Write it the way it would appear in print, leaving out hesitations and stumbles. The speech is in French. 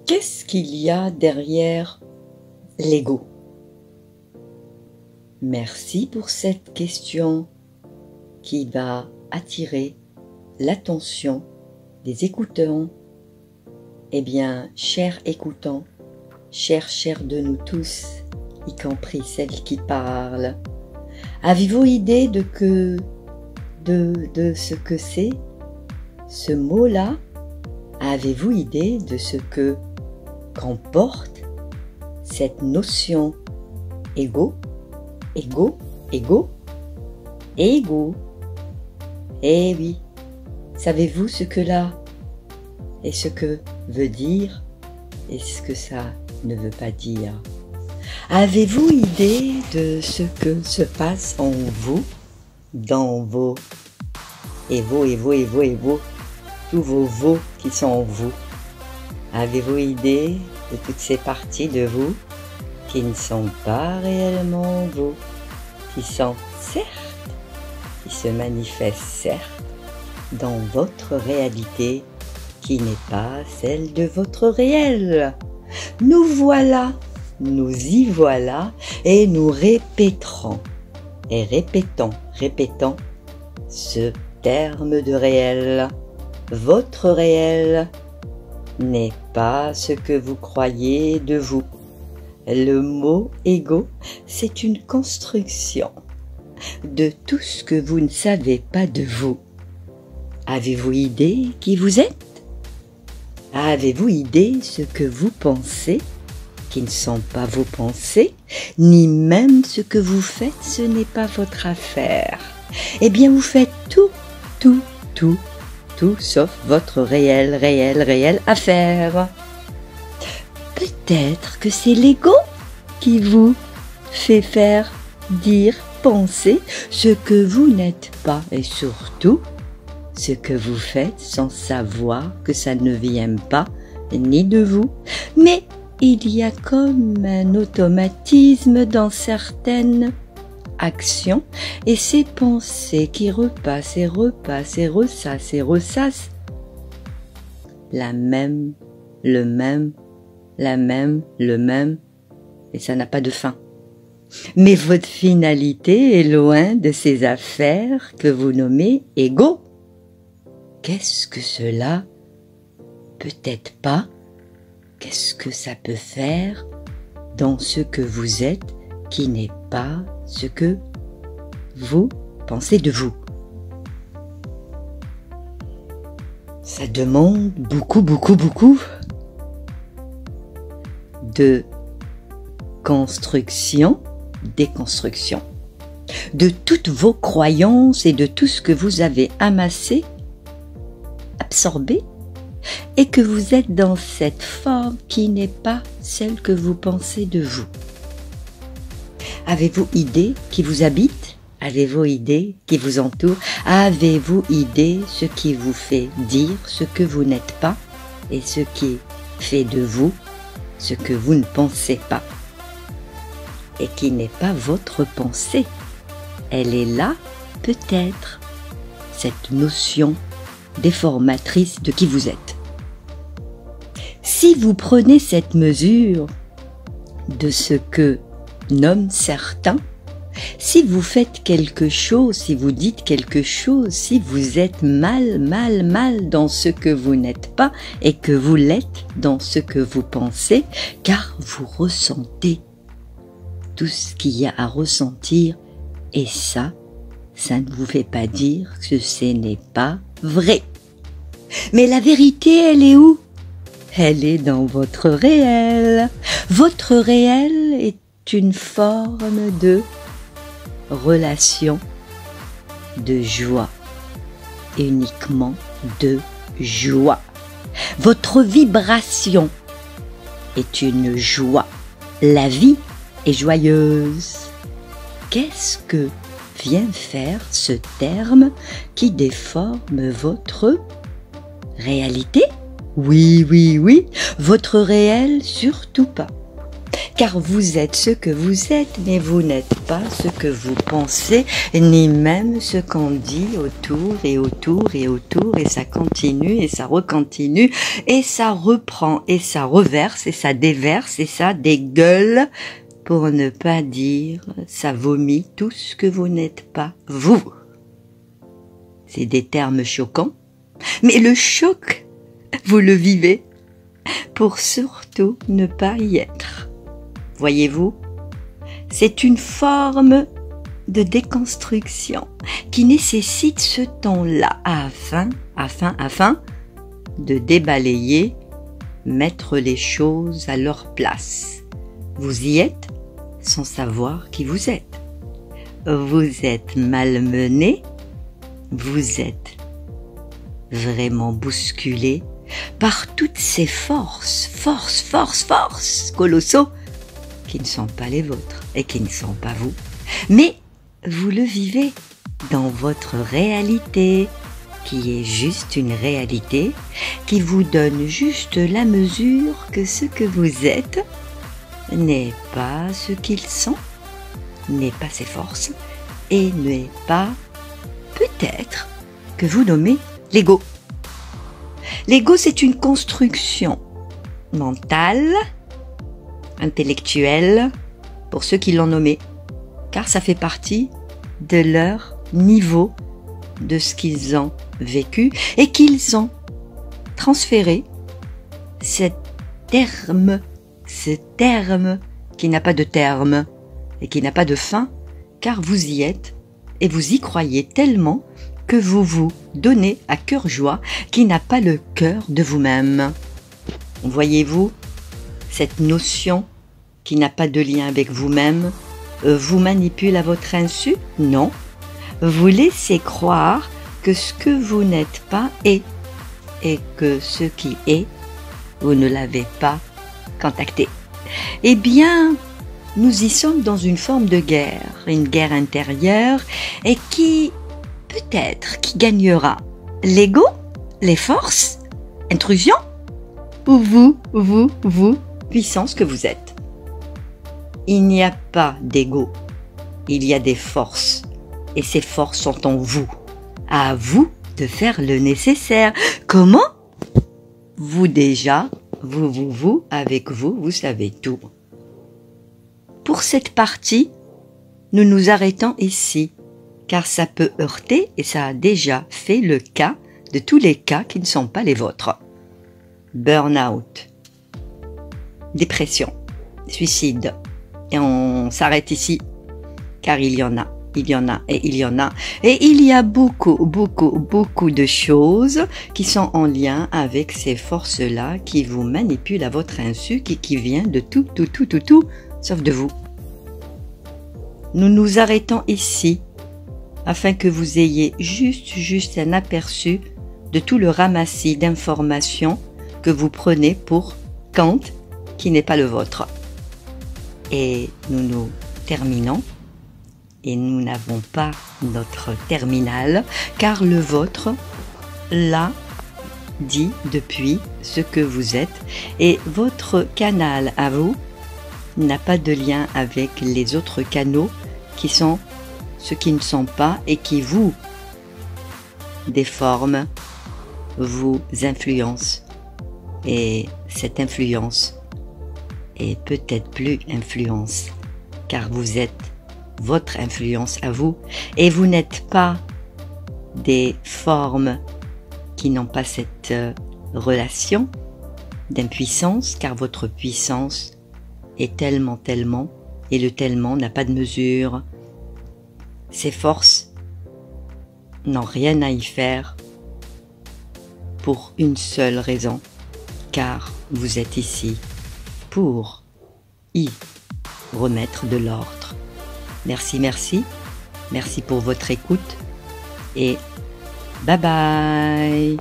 Qu'est-ce qu'il y a derrière l'ego? Merci pour cette question qui va attirer l'attention des écoutants. Eh bien, chers écoutants, chers de nous tous, y compris celles qui parlent, avez-vous idée de ce que c'est, ce mot-là? Avez-vous idée de ce que comporte cette notion ego? Ego? Eh oui, savez-vous ce que là et ce que veut dire et ce que ça ne veut pas dire? Avez-vous idée de ce que se passe en vous, dans vos tous vos veaux qui sont en vous? Avez-vous idée de toutes ces parties de vous qui ne sont pas réellement vous, qui sont certes, qui se manifestent certes dans votre réalité qui n'est pas celle de votre réel? Nous voilà, nous y voilà et nous répéterons et répétons ce terme de réel. Votre réel n'est pas ce que vous croyez de vous. Le mot ego, c'est une construction de tout ce que vous ne savez pas de vous. Avez-vous idée qui vous êtes? Avez-vous idée ce que vous pensez, qui ne sont pas vos pensées, ni même ce que vous faites, ce n'est pas votre affaire? Eh bien, vous faites tout sauf votre réelle affaire. Peut-être que c'est l'ego qui vous fait faire, dire, penser ce que vous n'êtes pas et surtout ce que vous faites sans savoir que ça ne vient pas ni de vous. Mais il y a comme un automatisme dans certaines actions et ces pensées qui repassent et ressassent la même, le même, et ça n'a pas de fin. Mais votre finalité est loin de ces affaires que vous nommez ego. Qu'est-ce que cela? Peut-être pas. Qu'est-ce que ça peut faire dans ce que vous êtes qui n'est pas ce que vous pensez de vous? Ça demande beaucoup de construction, déconstruction, de toutes vos croyances et de tout ce que vous avez amassé, absorbé, et que vous êtes dans cette forme qui n'est pas celle que vous pensez de vous. Avez-vous idée qui vous habite? Avez-vous idée qui vous entoure? Avez-vous idée ce qui vous fait dire ce que vous n'êtes pas et ce qui fait de vous ce que vous ne pensez pas et qui n'est pas votre pensée? Elle est là, peut-être, cette notion déformatrice de qui vous êtes. Si vous prenez cette mesure de ce que nomment certains, si vous faites quelque chose, si vous dites quelque chose, si vous êtes mal dans ce que vous n'êtes pas et que vous l'êtes dans ce que vous pensez, car vous ressentez tout ce qu'il y a à ressentir et ça ne vous fait pas dire que ce n'est pas vrai. Mais la vérité, elle est où? Elle est dans votre réel. Votre réel est une forme de relation de joie, uniquement de joie. Votre vibration est une joie. La vie est joyeuse. Qu'est-ce que vient faire ce terme qui déforme votre réalité? Oui, votre réel, surtout pas. car vous êtes ce que vous êtes, mais vous n'êtes pas ce que vous pensez, ni même ce qu'on dit autour et autour et autour, et ça continue et ça recontinue, et ça reprend et ça reverse et ça déverse et ça dégueule, pour ne pas dire ça vomit tout ce que vous n'êtes pas, vous. C'est des termes choquants, mais le choc, vous le vivez, pour surtout ne pas y être. Voyez-vous, c'est une forme de déconstruction qui nécessite ce temps-là afin de débalayer, mettre les choses à leur place. Vous y êtes sans savoir qui vous êtes. Vous êtes malmené, vous êtes vraiment bousculé par toutes ces forces colossaux qui ne sont pas les vôtres et qui ne sont pas vous. Mais vous le vivez dans votre réalité, qui est juste une réalité, qui vous donne juste la mesure que ce que vous êtes n'est pas ce qu'ils sont, n'est pas ses forces, et n'est pas peut-être que vous nommez l'ego. L'ego, c'est une construction mentale, intellectuelle, pour ceux qui l'ont nommé, car ça fait partie de leur niveau, de ce qu'ils ont vécu et qu'ils ont transféré ce terme qui n'a pas de terme et qui n'a pas de fin, car vous y êtes et vous y croyez tellement que vous vous donnez à cœur joie qui n'a pas le cœur de vous-même. Voyez-vous, cette notion qui n'a pas de lien avec vous-même vous manipule à votre insu? Non. Vous laissez croire que ce que vous n'êtes pas est, et que ce qui est, vous ne l'avez pas contacté. Eh bien, nous y sommes dans une forme de guerre, une guerre intérieure, et qui gagnera? L'ego? Les forces? Intrusion? Ou vous, puissance que vous êtes? Il n'y a pas d'ego, il y a des forces, et ces forces sont en vous. À vous de faire le nécessaire. Comment? Vous déjà, vous, avec vous, vous savez tout. Pour cette partie, nous nous arrêtons ici, car ça peut heurter, et ça a déjà fait le cas de tous les cas qui ne sont pas les vôtres. Burn-out, dépression, suicide. Et on s'arrête ici, car il y en a. Et il y a beaucoup de choses qui sont en lien avec ces forces-là qui vous manipulent à votre insu, qui vient de tout, sauf de vous. Nous nous arrêtons ici, afin que vous ayez juste un aperçu de tout le ramassis d'informations que vous prenez pour compte qui n'est pas le vôtre. Et nous terminons. Et nous n'avons pas notre terminal, car le vôtre l'a dit depuis ce que vous êtes, et votre canal à vous n'a pas de lien avec les autres canaux qui sont ceux qui ne sont pas et qui vous déforment, vous influencent. Et cette influence est peut-être plus influence, car vous êtes votre influence à vous, et vous n'êtes pas des formes qui n'ont pas cette relation d'impuissance, car votre puissance est tellement, et le tellement n'a pas de mesure. Ces forces n'ont rien à y faire pour une seule raison, car vous êtes ici pour y remettre de l'ordre. Merci pour votre écoute et bye bye.